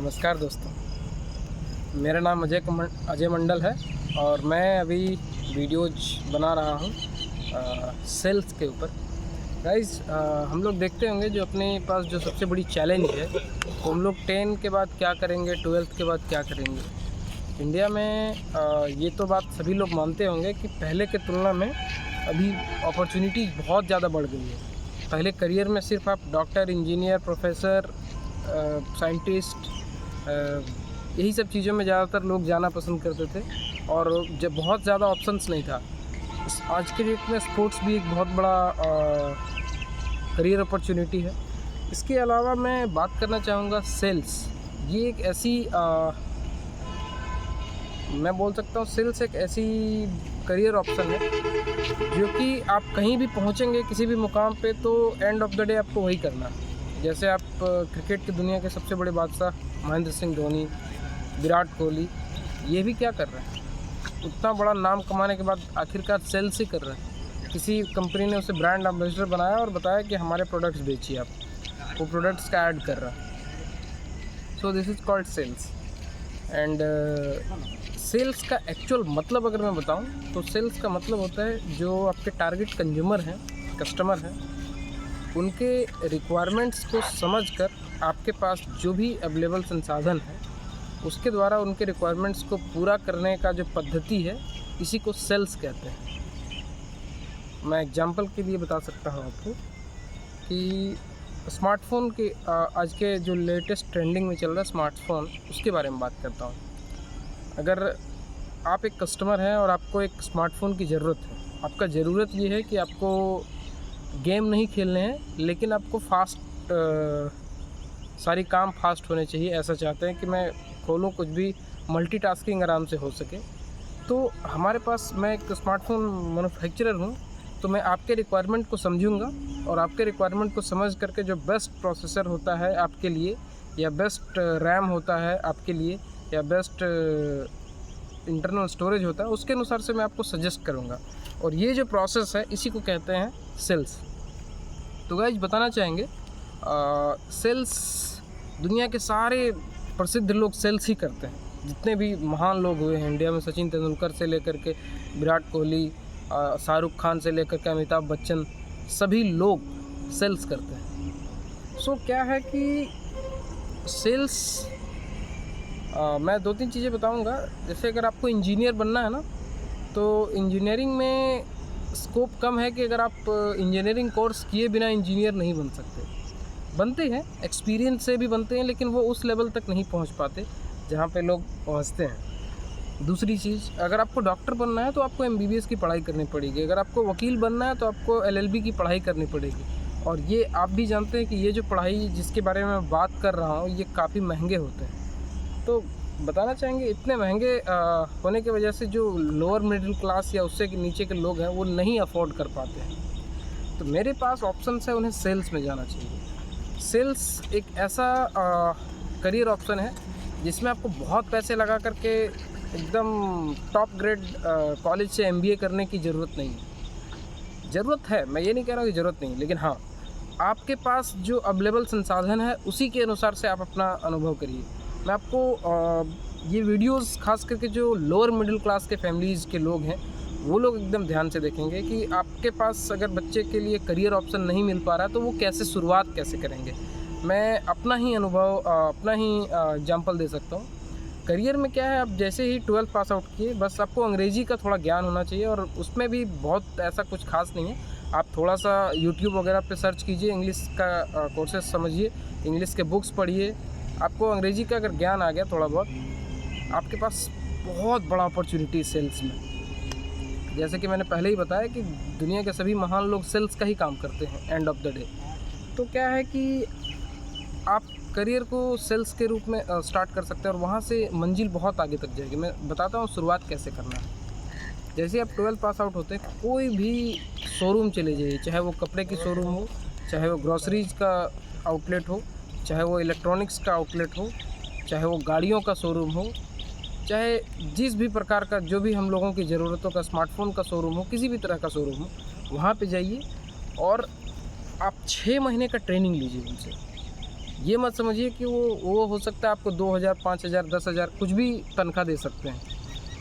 नमस्कार दोस्तों, मेरा नाम अजय मंडल है और मैं अभी वीडियोज बना रहा हूँ सेल्स के ऊपर। गाइस, हम लोग देखते होंगे जो अपने पास जो सबसे बड़ी चैलेंज है तो हम लोग 10 के बाद क्या करेंगे, 12th के बाद क्या करेंगे। इंडिया में ये तो बात सभी लोग मानते होंगे कि पहले के तुलना में अभी अपॉर्चुनिटी बहुत ज़्यादा बढ़ गई है। पहले करियर में सिर्फ आप डॉक्टर, इंजीनियर, प्रोफेसर, साइंटिस्ट, यही सब चीज़ों में ज़्यादातर लोग जाना पसंद करते थे और जब बहुत ज़्यादा ऑप्शंस नहीं था। आज के डेट में स्पोर्ट्स भी एक बहुत बड़ा करियर अपॉर्चुनिटी है। इसके अलावा मैं बात करना चाहूँगा सेल्स। ये एक ऐसी मैं बोल सकता हूँ सेल्स एक ऐसी करियर ऑप्शन है जो कि आप कहीं भी पहुँचेंगे किसी भी मुकाम पे तो एंड ऑफ द डे आपको वही करना है। जैसे आप क्रिकेट की दुनिया के सबसे बड़े बादशाह महेंद्र सिंह धोनी, विराट कोहली, ये भी क्या कर रहे हैं? उतना बड़ा नाम कमाने के बाद आखिरकार सेल्स ही कर रहे हैं। किसी कंपनी ने उसे ब्रांड एम्बेसडर बनाया और बताया कि हमारे प्रोडक्ट्स बेचिए आप, वो प्रोडक्ट्स का ऐड कर रहा है। So this is called sales. And sales का एक्चुअल मतलब अगर मैं बताऊं तो सेल्स का मतलब होता है जो आपके टारगेट कंज्यूमर हैं, कस्टमर हैं, उनके रिक्वायरमेंट्स को समझकर आपके पास जो भी अवेलेबल संसाधन है उसके द्वारा उनके रिक्वायरमेंट्स को पूरा करने का जो पद्धति है, इसी को सेल्स कहते हैं। मैं एग्जांपल के लिए बता सकता हूँ आपको कि स्मार्टफ़ोन के आज के जो लेटेस्ट ट्रेंडिंग में चल रहा है स्मार्टफ़ोन, उसके बारे में बात करता हूँ। अगर आप एक कस्टमर हैं और आपको एक स्मार्टफ़ोन की ज़रूरत है, आपका ज़रूरत ये है कि आपको गेम नहीं खेलने हैं लेकिन आपको फास्ट सारी काम फास्ट होने चाहिए, ऐसा चाहते हैं कि मैं खोलूँ कुछ भी, मल्टीटास्किंग आराम से हो सके। तो हमारे पास, मैं एक स्मार्टफोन मैन्युफैक्चरर हूँ, तो मैं आपके रिक्वायरमेंट को समझूंगा और आपके रिक्वायरमेंट को समझ करके जो बेस्ट प्रोसेसर होता है आपके लिए, या बेस्ट रैम होता है आपके लिए, या बेस्ट इंटरनल स्टोरेज होता है, उसके अनुसार से मैं आपको सजेस्ट करूँगा। और ये जो प्रोसेस है इसी को कहते हैं सेल्स। तो गाइस, बताना चाहेंगे सेल्स दुनिया के सारे प्रसिद्ध लोग सेल्स ही करते हैं। जितने भी महान लोग हुए हैं इंडिया में, सचिन तेंदुलकर से लेकर के विराट कोहली, शाहरुख खान से लेकर के अमिताभ बच्चन, सभी लोग सेल्स करते हैं। सो क्या है कि सेल्स मैं 2-3 चीज़ें बताऊंगा। जैसे अगर आपको इंजीनियर बनना है ना, तो इंजीनियरिंग में स्कोप कम है कि अगर आप इंजीनियरिंग कोर्स किए बिना इंजीनियर नहीं बन सकते। बनते हैं, एक्सपीरियंस से भी बनते हैं, लेकिन वो उस लेवल तक नहीं पहुंच पाते जहां पे लोग पहुंचते हैं। दूसरी चीज़, अगर आपको डॉक्टर बनना है तो आपको MBBS की पढ़ाई करनी पड़ेगी। अगर आपको वकील बनना है तो आपको LLB की पढ़ाई करनी पड़ेगी। और ये आप भी जानते हैं कि ये जो पढ़ाई जिसके बारे में मैं बात कर रहा हूँ, ये काफ़ी महंगे होते हैं। तो बताना चाहेंगे, इतने महंगे होने की वजह से जो लोअर मिडिल क्लास या उससे नीचे के लोग हैं वो नहीं अफोर्ड कर पाते हैं। तो मेरे पास ऑप्शन है, उन्हें सेल्स में जाना चाहिए। सेल्स एक ऐसा करियर ऑप्शन है जिसमें आपको बहुत पैसे लगा करके एकदम टॉप ग्रेड कॉलेज से MBA करने की ज़रूरत नहीं है। ज़रूरत है, मैं ये नहीं कह रहा हूँ कि ज़रूरत नहीं, लेकिन हाँ, आपके पास जो अवेलेबल संसाधन है उसी के अनुसार से आप अपना अनुभव करिए। मैं आपको ये वीडियोस खास करके जो लोअर मिडिल क्लास के फैमिलीज़ के लोग हैं वो लोग एकदम ध्यान से देखेंगे कि आपके पास अगर बच्चे के लिए करियर ऑप्शन नहीं मिल पा रहा तो वो कैसे शुरुआत कैसे करेंगे। मैं अपना ही अनुभव, अपना ही एग्जाम्पल दे सकता हूँ। करियर में क्या है, आप जैसे ही 12th पास आउट किए, बस आपको अंग्रेज़ी का थोड़ा ज्ञान होना चाहिए और उसमें भी बहुत ऐसा कुछ खास नहीं है। आप थोड़ा सा यूट्यूब वगैरह पे सर्च कीजिए, इंग्लिश का कोर्सेज समझिए, इंग्लिश के बुक्स पढ़िए। आपको अंग्रेज़ी का अगर ज्ञान आ गया थोड़ा बहुत, आपके पास बहुत बड़ा अपॉर्चुनिटी सेल्स में। जैसे कि मैंने पहले ही बताया कि दुनिया के सभी महान लोग सेल्स का ही काम करते हैं एंड ऑफ द डे। तो क्या है कि आप करियर को सेल्स के रूप में स्टार्ट कर सकते हैं और वहाँ से मंजिल बहुत आगे तक जाएगी। मैं बताता हूँ शुरुआत कैसे करना है। जैसे आप 12th पास आउट होते हैं, कोई भी शोरूम चले जाइए, चाहे वो कपड़े की शोरूम हो, चाहे वो ग्रॉसरीज का आउटलेट हो, चाहे वो इलेक्ट्रॉनिक्स का आउटलेट हो, चाहे वो गाड़ियों का शोरूम हो, चाहे जिस भी प्रकार का जो भी हम लोगों की ज़रूरतों का स्मार्टफोन का शोरूम हो, किसी भी तरह का शोरूम हो, वहाँ पे जाइए और आप 6 महीने का ट्रेनिंग लीजिए उनसे। ये मत समझिए कि वो हो सकता है आपको 2000, 5000, 10,000 कुछ भी तनख्वाह दे सकते हैं।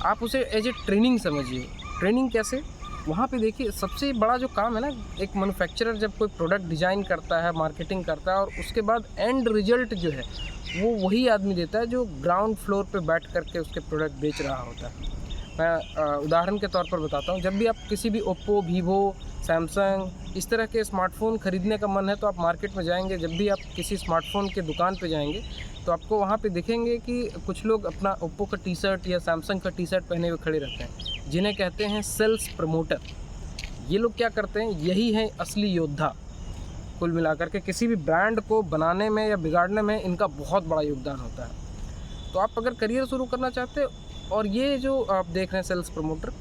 आप उसे एज ए ट्रेनिंग समझिए। ट्रेनिंग कैसे? वहाँ पे देखिए सबसे बड़ा जो काम है ना, एक मैन्युफैक्चरर जब कोई प्रोडक्ट डिज़ाइन करता है, मार्केटिंग करता है, और उसके बाद एंड रिजल्ट जो है वो वही आदमी देता है जो ग्राउंड फ्लोर पे बैठ करके उसके प्रोडक्ट बेच रहा होता है। मैं उदाहरण के तौर पर बताता हूँ, जब भी आप किसी भी ओप्पो, वीवो, सैमसंग इस तरह के स्मार्टफ़ोन ख़रीदने का मन है तो आप मार्केट में जाएंगे। जब भी आप किसी स्मार्टफ़ोन के दुकान पे जाएंगे तो आपको वहाँ पे दिखेंगे कि कुछ लोग अपना ओप्पो का टी शर्ट या सैमसंग का टी शर्ट पहने हुए खड़े रहते हैं, जिन्हें कहते हैं सेल्स प्रमोटर। ये लोग क्या करते हैं? यही हैं असली योद्धा। कुल मिलाकर के किसी भी ब्रांड को बनाने में या बिगाड़ने में इनका बहुत बड़ा योगदान होता है। तो आप अगर करियर शुरू करना चाहते हो, और ये जो आप देख रहे हैं सेल्स प्रमोटर,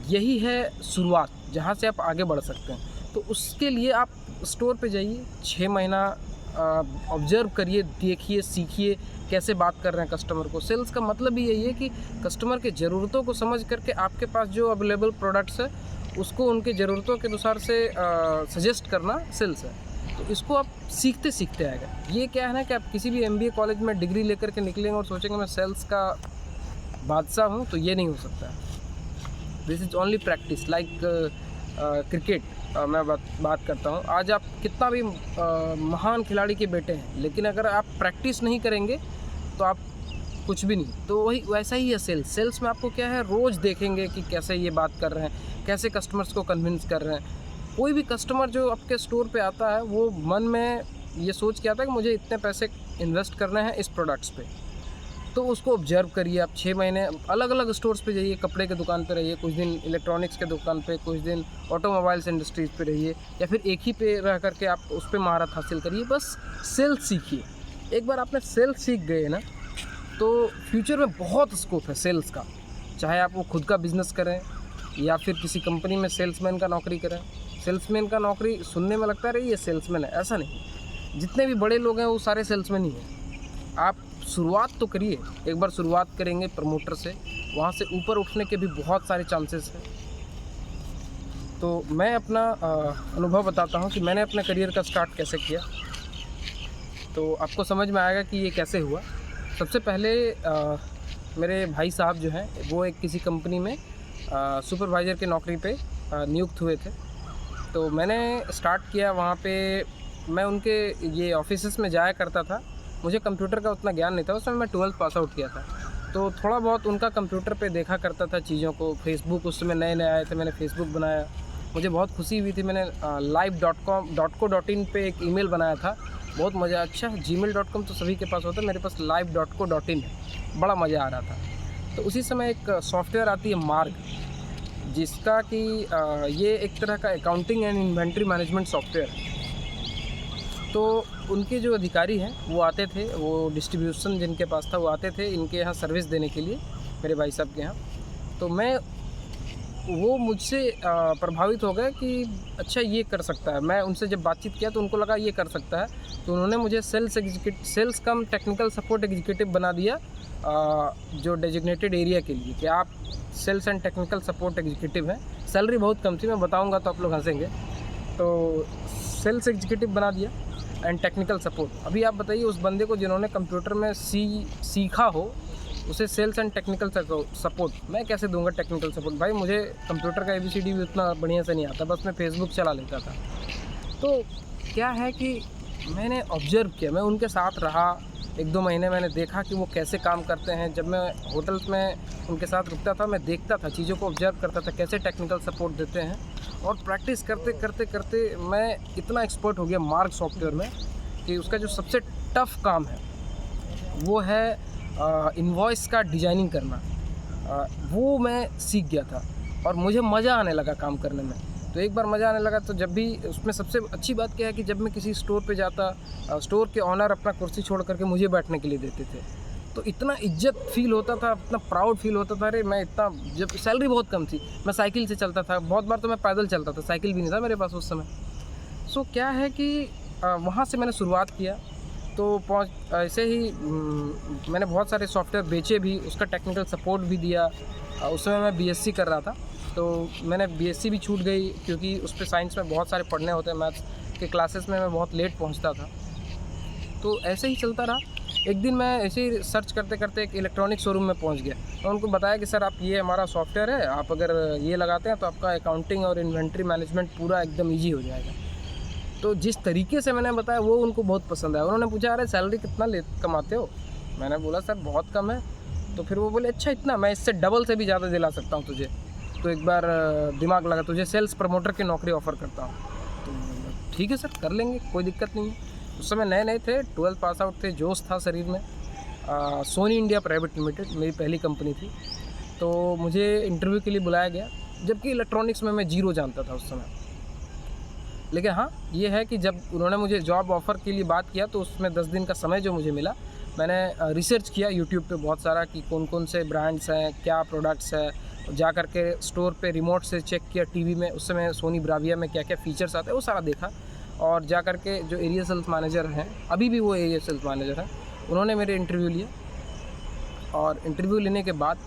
यही है शुरुआत जहाँ से आप आगे बढ़ सकते हैं। तो उसके लिए आप स्टोर पे जाइए, 6 महीना ऑब्जर्व करिए, देखिए, सीखिए कैसे बात कर रहे हैं कस्टमर को। सेल्स का मतलब ही यही है कि कस्टमर के ज़रूरतों को समझ करके आपके पास जो अवेलेबल प्रोडक्ट्स है उसको उनके ज़रूरतों के अनुसार से सजेस्ट करना सेल्स है। तो इसको आप सीखते सीखते आएगा। ये क्या है ना कि आप किसी भी MBA कॉलेज में डिग्री लेकर के निकलेंगे और सोचेंगे मैं सेल्स का बादशाह हूँ, तो ये नहीं हो सकता। This is only practice. Like cricket मैं बात करता हूँ। आज आप कितना भी महान खिलाड़ी के बेटे हैं, लेकिन अगर आप प्रैक्टिस नहीं करेंगे तो आप कुछ भी नहीं। तो वही वैसा ही है सेल्स। सेल्स में आपको क्या है, रोज़ देखेंगे कि कैसे ये बात कर रहे हैं, कैसे कस्टमर्स को कन्विंस कर रहे हैं। कोई भी कस्टमर जो आपके स्टोर पे आता है वो मन में ये सोच के आता है कि मुझे इतने पैसे इन्वेस्ट करने हैं इस प्रोडक्ट्स पे। तो उसको ऑब्जर्व करिए। आप 6 महीने अलग अलग स्टोर्स पे जाइए, कपड़े के दुकान पे रहिए, कुछ दिन इलेक्ट्रॉनिक्स के दुकान पे, कुछ दिन ऑटोमोबाइल्स इंडस्ट्रीज़ पे रहिए, या फिर एक ही पे रह करके आप उस पर महारत हासिल करिए। बस सेल्स सीखिए। एक बार आपने सेल्स सीख गए ना, तो फ्यूचर में बहुत स्कोप है सेल्स का। चाहे आप वो खुद का बिज़नेस करें या फिर किसी कंपनी में सेल्समैन का नौकरी करें। सेल्समैन का नौकरी सुनने में लगता है ये सेल्समैन है, ऐसा नहीं। जितने भी बड़े लोग हैं वो सारे सेल्समैन ही हैं। आप शुरुआत तो करिए। एक बार शुरुआत करेंगे प्रमोटर से, वहाँ से ऊपर उठने के भी बहुत सारे चांसेस हैं। तो मैं अपना अनुभव बताता हूँ कि मैंने अपने करियर का स्टार्ट कैसे किया, तो आपको समझ में आएगा कि ये कैसे हुआ। सबसे पहले मेरे भाई साहब जो हैं वो एक किसी कंपनी में सुपरवाइज़र की नौकरी पे नियुक्त हुए थे। तो मैंने स्टार्ट किया वहाँ पे। मैं उनके ये ऑफिसेस में जाया करता था। मुझे कंप्यूटर का उतना ज्ञान नहीं था, उस समय मैं 12th पास आउट किया था। तो थोड़ा बहुत उनका कंप्यूटर पे देखा करता था चीज़ों को। फेसबुक उस समय नए नए आए थे, मैंने फेसबुक बनाया। मुझे बहुत खुशी हुई थी। मैंने live.co.in पे एक ईमेल बनाया था, बहुत मज़ा। अच्छा, gmail.com तो सभी के पास होता है, मेरे पास live.co.in है, बड़ा मज़ा आ रहा था। तो उसी समय एक सॉफ्टवेयर आती है मार्ग, जिसका कि ये एक तरह का accounting and inventory management software है। तो उनके जो अधिकारी हैं वो आते थे, वो डिस्ट्रीब्यूशन जिनके पास था वो आते थे इनके यहाँ सर्विस देने के लिए, मेरे भाई साहब के यहाँ। तो वो मुझसे प्रभावित हो गए कि अच्छा ये कर सकता है। मैं उनसे जब बातचीत किया तो उनको लगा ये कर सकता है। तो उन्होंने मुझे sales cum technical support executive बना दिया, जो डेजिग्नेटेड एरिया के लिए, कि आप sales and technical support executive हैं। सैलरी बहुत कम थी, मैं बताऊंगा तो आप लोग हंसेंगे। तो सेल्स एग्जीक्यूटिव बना दिया एंड टेक्निकल सपोर्ट। अभी आप बताइए, उस बंदे को जिन्होंने कंप्यूटर में सीखा हो, उसे सेल्स एंड टेक्निकल सपोर्ट मैं कैसे दूंगा टेक्निकल सपोर्ट? भाई मुझे कंप्यूटर का ABCD भी उतना बढ़िया से नहीं आता, बस मैं फेसबुक चला लेता था। तो क्या है कि मैंने ऑब्जर्व किया, मैं उनके साथ रहा 1-2 महीने, मैंने देखा कि वो कैसे काम करते हैं। जब मैं होटल्स में उनके साथ रुकता था, मैं देखता था, चीज़ों को ऑब्जर्व करता था कैसे टेक्निकल सपोर्ट देते हैं। और प्रैक्टिस करते करते करते मैं इतना एक्सपर्ट हो गया मार्ग सॉफ्टवेयर में कि उसका जो सबसे टफ़ काम है वो है इनवॉइस का डिजाइनिंग करना। वो मैं सीख गया था और मुझे मज़ा आने लगा काम करने में। तो एक बार मज़ा आने लगा, तो जब भी उसमें सबसे अच्छी बात क्या है कि जब मैं किसी स्टोर पे जाता, स्टोर के ऑनर अपना कुर्सी छोड़ करके मुझे बैठने के लिए देते थे। तो इतना इज्जत फील होता था, इतना प्राउड फील होता था। अरे मैं इतना, जब सैलरी बहुत कम थी, मैं साइकिल से चलता था, बहुत बार तो मैं पैदल चलता था, साइकिल भी नहीं था मेरे पास उस समय। सो क्या है कि वहाँ से मैंने शुरुआत किया। तो ऐसे ही मैंने बहुत सारे सॉफ्टवेयर बेचे भी, उसका टेक्निकल सपोर्ट भी दिया। उस समय मैं BSc कर रहा था, तो मैंने BSc भी छूट गई क्योंकि उस पर साइंस में बहुत सारे पढ़ने होते हैं। मैथ्स के क्लासेस में मैं बहुत लेट पहुंचता था। तो ऐसे ही चलता रहा। एक दिन मैं ऐसे ही सर्च करते करते एक इलेक्ट्रॉनिक शोरूम में पहुंच गया और उनको बताया कि सर आप ये हमारा सॉफ्टवेयर है, आप अगर ये लगाते हैं तो आपका अकाउंटिंग और इन्वेंट्री मैनेजमेंट पूरा एकदम ईजी हो जाएगा। तो जिस तरीके से मैंने बताया वो उनको बहुत पसंद आया। उन्होंने पूछा अरे सैलरी कितना कमाते हो? मैंने बोला सर बहुत कम है। तो फिर वो बोले अच्छा इतना, मैं इससे डबल से भी ज़्यादा दिला सकता हूँ तुझे, तो एक बार दिमाग लगा, तुझे सेल्स प्रमोटर की नौकरी ऑफ़र करता हूँ। तो ठीक है सर कर लेंगे, कोई दिक्कत नहीं है। उस समय नए नए थे, 12th पास आउट थे, जोश था शरीर में। सोनी इंडिया प्राइवेट लिमिटेड मेरी पहली कंपनी थी। तो मुझे इंटरव्यू के लिए बुलाया गया, जबकि इलेक्ट्रॉनिक्स में मैं जीरो जानता था उस समय। लेकिन हाँ ये है कि जब उन्होंने मुझे जॉब ऑफ़र के लिए बात किया तो उसमें 10 दिन का समय जो मुझे मिला, मैंने रिसर्च किया यूट्यूब पे बहुत सारा कि कौन कौन से ब्रांड्स हैं, क्या प्रोडक्ट्स हैं। जा कर के स्टोर पे रिमोट से चेक किया, टीवी में उस समय सोनी ब्राविया में क्या क्या फ़ीचर्स आते हैं वो सारा देखा। और जा कर के जो एरिया सेल्स मैनेजर हैं, अभी भी वो एरिया सेल्स मैनेजर हैं, उन्होंने मेरे इंटरव्यू लिया। और इंटरव्यू लेने के बाद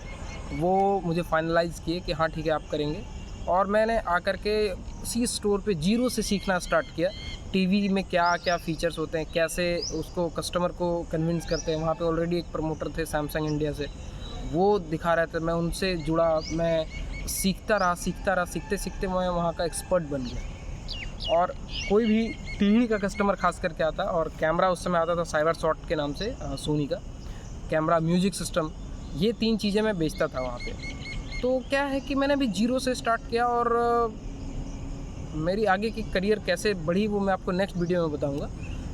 वो मुझे फाइनलाइज़ किए कि हाँ ठीक है आप करेंगे। और मैंने आकर के उसी स्टोर पे जीरो से सीखना स्टार्ट किया। टीवी में क्या क्या फ़ीचर्स होते हैं, कैसे उसको कस्टमर को कन्विंस करते हैं। वहाँ पे ऑलरेडी एक प्रमोटर थे सैमसंग इंडिया से, वो दिखा रहे थे, मैं उनसे जुड़ा, मैं सीखता रहा। सीखते सीखते मैं वहाँ का एक्सपर्ट बन गया। और कोई भी टीवी का कस्टमर खास करके आता, और कैमरा उस समय आता था साइबर शॉट के नाम से, सोनी का कैमरा, म्यूजिक सिस्टम, ये 3 चीज़ें मैं बेचता था वहाँ पे। तो क्या है कि मैंने भी जीरो से स्टार्ट किया और मेरी आगे की करियर कैसे बढ़ी वो मैं आपको नेक्स्ट वीडियो में बताऊंगा।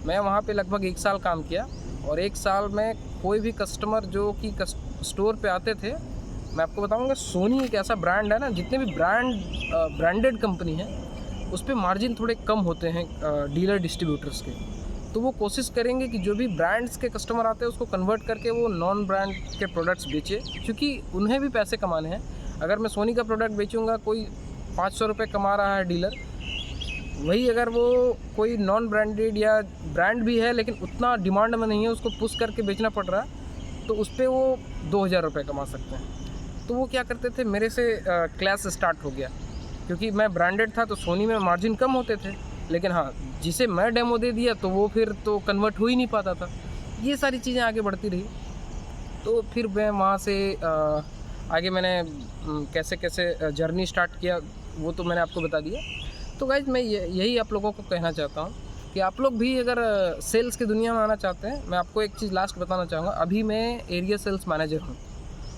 मैं वहाँ पे लगभग 1 साल काम किया और 1 साल में कोई भी कस्टमर जो कि स्टोर पे आते थे, मैं आपको बताऊंगा सोनी एक ऐसा ब्रांड है ना, जितने भी ब्रांडेड कंपनी है उस पर मार्जिन थोड़े कम होते हैं डीलर डिस्ट्रीब्यूटर्स के। तो वो कोशिश करेंगे कि जो भी ब्रांड्स के कस्टमर आते हैं उसको कन्वर्ट करके वो नॉन ब्रांड के प्रोडक्ट्स बेचे, क्योंकि उन्हें भी पैसे कमाने हैं। अगर मैं सोनी का प्रोडक्ट बेचूंगा, कोई 500 रुपये कमा रहा है डीलर, वही अगर वो कोई नॉन ब्रांडेड या ब्रांड भी है लेकिन उतना डिमांड में नहीं है, उसको पुश करके बेचना पड़ रहा है, तो उस पर वो 2000 रुपये कमा सकते हैं। तो वो क्या करते थे, मेरे से क्लास स्टार्ट हो गया, क्योंकि मैं ब्रांडेड था तो सोनी में मार्जिन कम होते थे। लेकिन हाँ जिसे मैं डेमो दे दिया तो वो फिर तो कन्वर्ट हो ही नहीं पाता था। ये सारी चीज़ें आगे बढ़ती रही। तो फिर मैं वहाँ से आगे मैंने कैसे कैसे जर्नी स्टार्ट किया वो तो मैंने आपको बता दिया। तो गाइज मैं यही आप लोगों को कहना चाहता हूँ कि आप लोग भी अगर सेल्स की दुनिया में आना चाहते हैं, मैं आपको एक चीज़ लास्ट बताना चाहूँगा। अभी मैं एरिया सेल्स मैनेजर हूँ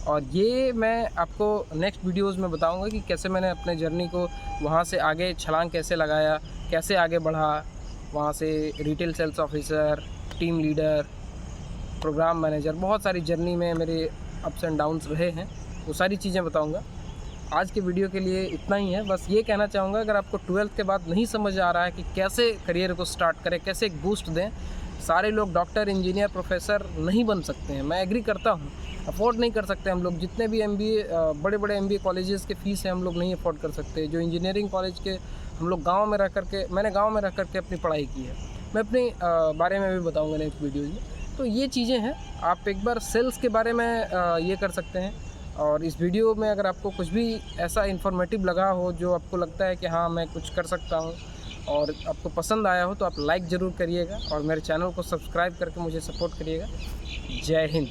और ये मैं आपको नेक्स्ट वीडियोस में बताऊंगा कि कैसे मैंने अपने जर्नी को वहाँ से आगे छलांग कैसे लगाया, कैसे आगे बढ़ा, वहाँ से retail sales officer, team leader, program manager, बहुत सारी जर्नी में मेरे अप्स एंड डाउन्स रहे हैं, वो सारी चीज़ें बताऊंगा। आज के वीडियो के लिए इतना ही है। बस ये कहना चाहूँगा, अगर आपको 12th के बाद नहीं समझ आ रहा है कि कैसे करियर को स्टार्ट करें, कैसे एक बूस्ट दें, सारे लोग डॉक्टर, इंजीनियर, प्रोफेसर नहीं बन सकते हैं, मैं एग्री करता हूँ, अफोर्ड नहीं कर सकते हम लोग। जितने भी बड़े बड़े MBA कॉलेजेस के फ़ीस हैं हम लोग नहीं अफोर्ड कर सकते। जो इंजीनियरिंग कॉलेज के हम लोग गांव में रह करके, मैंने गांव में रह करके अपनी पढ़ाई की है, मैं अपने बारे में भी बताऊंगा नेक्स्ट वीडियो में। तो ये चीज़ें हैं, आप एक बार सेल्स के बारे में ये कर सकते हैं। और इस वीडियो में अगर आपको कुछ भी ऐसा इन्फॉर्मेटिव लगा हो, जो आपको लगता है कि हाँ मैं कुछ कर सकता हूँ और आपको पसंद आया हो, तो आप लाइक ज़रूर करिएगा और मेरे चैनल को सब्सक्राइब करके मुझे सपोर्ट करिएगा। जय हिंद।